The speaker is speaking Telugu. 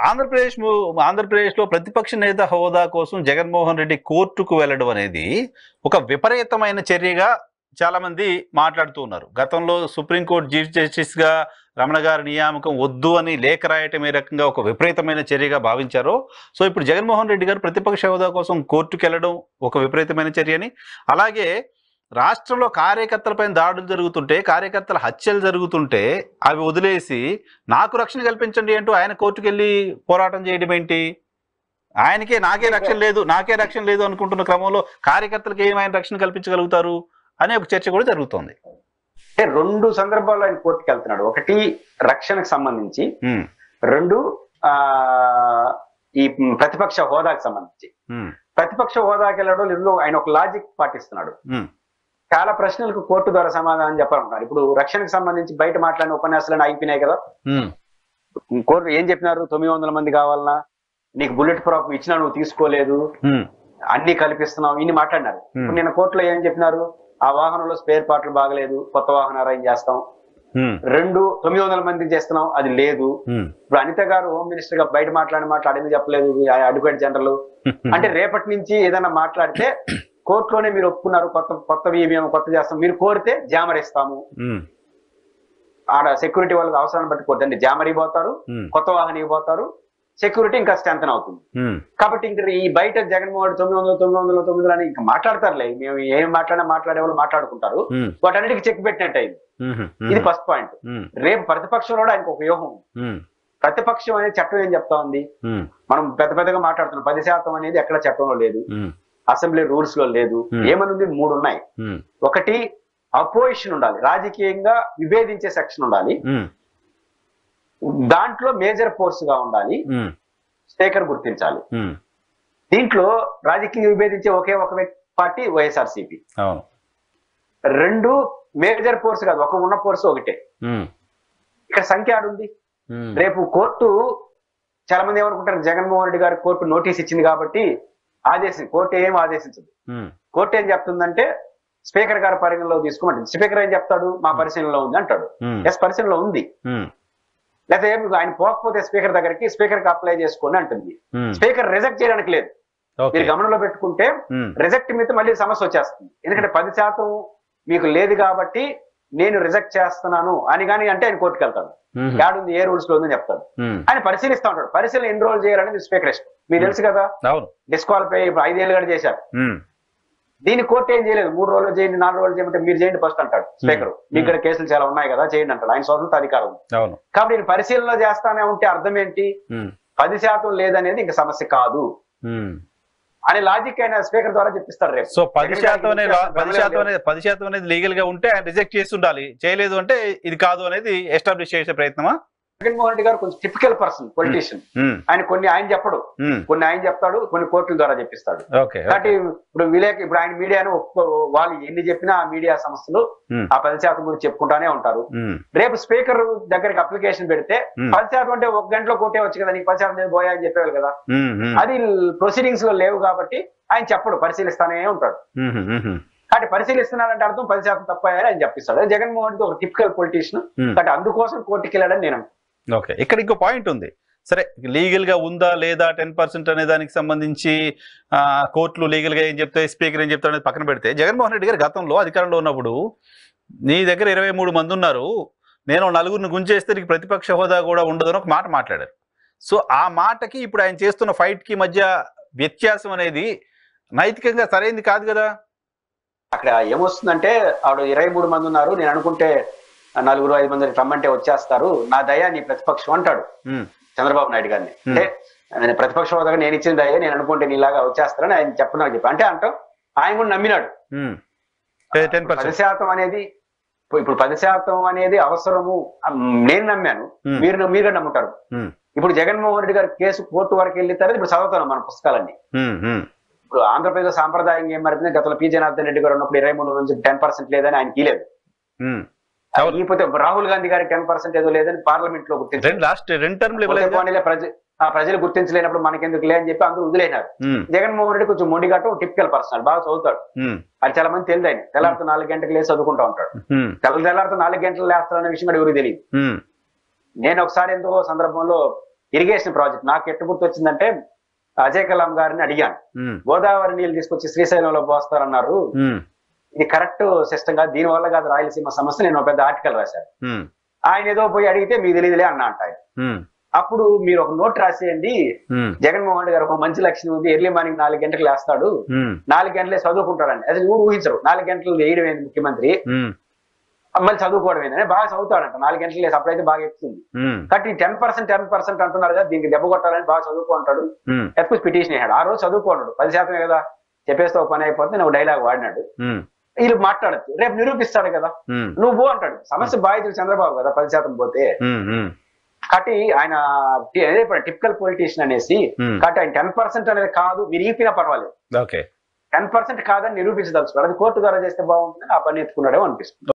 ఆంధ్రప్రదేశ్లో ప్రతిపక్ష నేత హోదా కోసం జగన్మోహన్ రెడ్డి కోర్టుకు వెళ్ళడం అనేది ఒక విపరీతమైన చర్యగా చాలా మంది మాట్లాడుతూ ఉన్నారు. గతంలో సుప్రీంకోర్టు చీఫ్ జస్టిస్గా రమణ గారి నియామకం వద్దు అని లేఖ రాయటం ఏ రకంగా ఒక విపరీతమైన చర్యగా భావించారో, సో ఇప్పుడు జగన్మోహన్ రెడ్డి గారు ప్రతిపక్ష హోదా కోసం కోర్టుకు వెళ్ళడం ఒక విపరీతమైన చర్యని, అలాగే రాష్ట్రంలో కార్యకర్తలపైన దాడులు జరుగుతుంటే, కార్యకర్తల హత్యలు జరుగుతుంటే అవి వదిలేసి నాకు రక్షణ కల్పించండి అంటూ ఆయన కోర్టుకెళ్ళి పోరాటం చేయడం ఏంటి? నాకే రక్షణ లేదు అనుకుంటున్న క్రమంలో కార్యకర్తలకు ఏమైనా రక్షణ కల్పించగలుగుతారు అనే ఒక చర్చ కూడా జరుగుతోంది. రెండు సందర్భాల్లో ఆయన కోర్టుకు వెళ్తున్నాడు. ఒకటి రక్షణకు సంబంధించి, రెండు ఈ ప్రతిపక్ష హోదాకి సంబంధించి. ప్రతిపక్ష హోదాకి వెళ్ళడం ఇందులో ఆయన ఒక లాజిక్ పాటిస్తున్నాడు. చాలా ప్రశ్నలకు కోర్టు ద్వారా సమాధానం చెప్పాలనుకున్నారు. ఇప్పుడు రక్షణకు సంబంధించి బయట మాట్లాడిన ఉపన్యాసాలను అయిపోయినాయి కదా. కోర్టు ఏం చెప్పినారు? 900 మంది కావాలన్నా, నీకు బుల్లెట్ ప్రూఫ్ ఇచ్చినా నువ్వు తీసుకోలేదు, అన్ని కల్పిస్తున్నావు, ఇన్ని మాట్లాడినారు. ఇప్పుడు నిన్న కోర్టులో ఏం చెప్పినారు? ఆ వాహనంలో స్పేర్ పార్ట్లు బాగలేదు, కొత్త వాహనం అరేంజ్ చేస్తాం. 900 మందికి చేస్తున్నాం, అది లేదు. ఇప్పుడు అనిత గారు హోమ్ మినిస్టర్ గా బయట మాట్లాడింది చెప్పలేదు అడ్వకేట్ జనరల్. అంటే రేపటి నుంచి ఏదైనా మాట్లాడితే కోర్టులోనే మీరు ఒప్పుకున్నారు, కొత్తవి మేము కొత్త చేస్తాం, మీరు కోరితే జామర్ ఇస్తాము. ఆడ సెక్యూరిటీ వాళ్ళకి అవసరాన్ని బట్టి కోరుతండి, జామర్ ఇవ్వబోతారు, కొత్త వాహనం ఇవ్వబోతారు, సెక్యూరిటీ ఇంకా స్ట్రెంథన్ అవుతుంది. కాబట్టి ఇంకా ఈ బయట జగన్మోహన్ 900 అని ఇంకా మాట్లాడతారులే, మేము ఏం మాట్లాడే వాళ్ళు మాట్లాడుకుంటారు, వాటన్నిటికీ చెక్ పెట్టినట్టు అయింది. ఇది ఫస్ట్ పాయింట్. రేపు ప్రతిపక్షంలో కూడా ఆయనకు ఒక వ్యూహం. ప్రతిపక్షం అనేది చట్టం ఏం చెప్తా ఉంది? మనం పెద్దగా మాట్లాడుతున్నాం. 10% అనేది ఎక్కడ చట్టంలో లేదు, అసెంబ్లీ రూల్స్ లో లేదు. ఏమనుంది? 3 ఉన్నాయి. ఒకటి అపోజిషన్ ఉండాలి, రాజకీయంగా విభేదించే సెక్షన్ ఉండాలి, దాంట్లో మేజర్ ఫోర్స్ గా ఉండాలి, స్పీకర్ గుర్తించాలి. దీంట్లో రాజకీయంగా విభేదించే ఒకే ఒక పార్టీ వైఎస్ఆర్సీపీ. 2 మేజర్ ఫోర్స్ కాదు, ఉన్న ఫోర్స్ ఒకటే. ఇక్కడ సంఖ్య ఆడుంది. రేపు కోర్టు చాలా మంది ఏమనుకుంటారు, జగన్మోహన్ రెడ్డి గారి కోర్టు నోటీస్ ఇచ్చింది కాబట్టి కోర్టు ఏం ఆదేశించదు. కోర్టు ఏం చెప్తుందంటే స్పీకర్ గారి పరిగణలో తీసుకోమంటుంది. స్పీకర్ ఏం చెప్తాడు? మా పరిశీలనలో ఉంది అంటాడు. ఎస్, పరిశీలనలో ఉంది. లేకపోతే ఆయన పోకపోతే స్పీకర్ దగ్గరికి, స్పీకర్ కి అప్లై చేసుకోండి అంటుంది. స్పీకర్ రిజెక్ట్ చేయడానికి లేదు. మీరు గమనంలో పెట్టుకుంటే రిజెక్ట్ మీద మళ్ళీ సమస్య వచ్చేస్తుంది. ఎందుకంటే 10% మీకు లేదు కాబట్టి నేను రిజెక్ట్ చేస్తున్నాను అని కానీ అంటే ఆయన కోర్టుకు వెళ్తాడు. యాడుంది, ఏ రూల్స్ లో ఉందని చెప్తాడు. ఆయన పరిశీలిస్తా ఉంటాడు. పరిశీలన ఎన్ని రోజులు చేయాలనేది స్పీకర్ ఇష్టం. మీకు తెలుసు కదా, డిస్క్వాలిఫై ఇప్పుడు 5 ఏళ్ళు కూడా చేశారు. దీన్ని కోర్టు ఏం చేయలేదు. 3 రోజులు చేయండి, 4 రోజులు చేయమంటే మీరు చేయండి ఫస్ట్ అంటాడు స్పీకర్. మీ ఇక్కడ కేసులు చాలా ఉన్నాయి కదా, చేయండి అంటాడు. ఆయన స్వతంత్ర అధికారం. కాబట్టి నేను పరిశీలన చేస్తానే ఉంటే అర్థం ఏంటి? 10% లేదనేది ఇంకా సమస్య కాదు అనే లాజిక్ అయిన స్పీకర్ ద్వారా చెప్పిస్తాడు రేపు. సో 10% అనేది లీగల్ గా ఉంటే ఆయన రిజెక్ట్ చేసి ఉండాలి, చేయలేదు అంటే ఇది కాదు అనేది ఎస్టాబ్లిష్ చేసే ప్రయత్నమా? జగన్మోహన్ రెడ్డి గారు కొంచెం టిపికల్ పర్సన్, పొలిటీషియన్. ఆయన చెప్పడు, కొన్ని ఆయన చెప్తాడు, కొన్ని కోర్టుల ద్వారా చెప్పిస్తాడు. కాబట్టి ఇప్పుడు ఆయన మీడియాను వాళ్ళు ఎన్ని చెప్పినా ఆ మీడియా సంస్థలు ఆ 10% గురించి చెప్పుకుంటానే ఉంటారు. రేపు స్పీకర్ దగ్గరికి అప్లికేషన్ పెడితే 10% అంటే 1 గంటలో కోర్టే వచ్చి కదా, నీకు 10% పోయా అని చెప్పేవాళ్ళు కదా. అది ప్రొసీడింగ్స్ లో లేవు కాబట్టి ఆయన చెప్పడు, పరిశీలిస్తానే ఉంటాడు. కాబట్టి పరిశీలిస్తున్నాడంటే అర్థం 10% తప్పని ఆయన చెప్పిస్తాడు. జగన్మోహన్ రెడ్డి ఒక టిపికల్ పొలిటీషియన్. కాబట్టి అందుకోసం కోర్టుకి వెళ్ళాడని నేను. ఓకే, ఇక్కడ ఇంకో పాయింట్ ఉంది. సరే, లీగల్ గా ఉందా లేదా 10% అనే దానికి సంబంధించి కోర్టులు లీగల్ గా ఏం చెప్తాయి, స్పీకర్ ఏం చెప్తాడు అనేది పక్కన పెడితే, జగన్మోహన్ రెడ్డి గారు గతంలో అధికారంలో ఉన్నప్పుడు నీ దగ్గర 23 మంది ఉన్నారు, నేను 4 గుంజేస్తే నీకు ప్రతిపక్ష హోదా కూడా ఉండదు అని ఒక మాట మాట్లాడారు. సో ఆ మాటకి ఇప్పుడు ఆయన చేస్తున్న ఫైట్ కి మధ్య వ్యత్యాసం అనేది నైతికంగా సరైనది కాదు కదా. అక్కడ ఏమొస్తుందంటే ఆవిడ 23 మంది ఉన్నారు, నేను అనుకుంటే 4-5 మందిని రమ్మంటే వచ్చేస్తారు, నా దయ నీ ప్రతిపక్షం అంటాడు చంద్రబాబు నాయుడు గారిని. అంటే ప్రతిపక్ష హోదాగా నేను ఇచ్చిన దయ, నేను అనుకుంటే నీలాగా వచ్చేస్తారని ఆయన చెప్పి అంటే అంటాం. ఆయన కూడా నమ్మినాడు 10% అనేది. ఇప్పుడు 10% అనేది అవసరము నేను నమ్మాను, మీరు నమ్ముతారు. ఇప్పుడు జగన్మోహన్ రెడ్డి గారి కేసు కోర్టు వరకు వెళ్ళిన తర్వాత ఇప్పుడు చదువుతాను మన పుస్తకాలన్నీ. ఇప్పుడు ఆంధ్రప్రదేశ్ సాంప్రదాయం ఏం మారింది? గతంలో పి జనార్దన్ రెడ్డి గారు ఉన్నప్పుడు 23 నుంచి 10% లేదని ఆయన కీలేదు. లేకపోతే రాహుల్ గాంధీ గారికి 10% ఏదో లేదని పార్లమెంట్ లో గుర్తించారు. ప్రజలు గుర్తించలేనప్పుడు మనకెందుకు లేని చెప్పి అందరూ వదిలేనారు. జగన్మోహన్ రెడ్డి కొంచెం మొండిగట్టు టిపికల్ పర్సన్, బాగా చదువుతాడు. అది చాలా మంది తెలియదు. ఆయన తెల్లారితో 4 గంటలకు లేసి చదువుకుంటా ఉంటాడు. తెల్లారితో 4 గంటలు లేస్తారనే విషయం కూడా ఎవరికి తెలియదు. నేను ఒకసారి ఎంతో సందర్భంలో ఇరిగేషన్ ప్రాజెక్ట్ నాకు ఎట్టు గుర్తు వచ్చిందంటే అజయ్ కలాం గారిని అడిగాను, గోదావరి నీళ్ళు తీసుకొచ్చి శ్రీశైలంలో పోస్తారన్నారు, ఇది కరెక్ట్ సిస్టమ్ కాదు, దీని వల్ల కాదు రాయలసీమ సమస్య. నేను ఒక పెద్ద ఆర్టికల్ రాశాను. ఆయన ఏదో పోయి అడిగితే మీకు తెలియదులే అన్న అంట ఆయన. అప్పుడు మీరు ఒక నోట్ రాసేయండి, జగన్మోహన్ రెడ్డి గారు ఒక మంచి లక్షణం ఉంది, ఎర్లీ మార్నింగ్ 4 గంటలకు లేస్తాడు, 4 గంటలే చదువుకుంటాడండి. అసలు ఊరు ఊహించరు 4 గంటలు వేయడం ఏంది ముఖ్యమంత్రి, మళ్ళీ చదువుకోవడం ఏంటనే బాగా చదువుతాడంట, 4 గంటలు లేసి అప్పుడైతే బాగా ఎక్కుతుంది. కాబట్టి 10% అంటున్నారు కదా, దీనికి దెబ్బ కొట్టాలని బాగా చదువుకుంటాడు, ఎక్కువ పిటిషన్ వేసాడు. ఆ రోజు చదువుకోన్నాడు, 10% కదా చెప్పేస్తే ఒక పని అయిపోతే నువ్వు డైలాగ్ వాడినాడు. వీళ్ళు మాట్లాడచ్చు, రేపు నిరూపిస్తాడు కదా, నువ్వు అంటాడు. సమస్య బాధితుడు చంద్రబాబు కదా 10% పోతే. కాబట్టి ఆయన టిపికల్ పొలిటీషియన్ అనేసి, కాబట్టి ఆయన 10% అనేది కాదు, మీరు ఈపినా పర్వాలేదు, 10% కాదని నిరూపించదలుచుకోవాలి. అది కోర్టు ద్వారా చేస్తే బాగుంటుంది, ఆ పని ఎత్తుకున్నాడేమో అనిపిస్తుంది.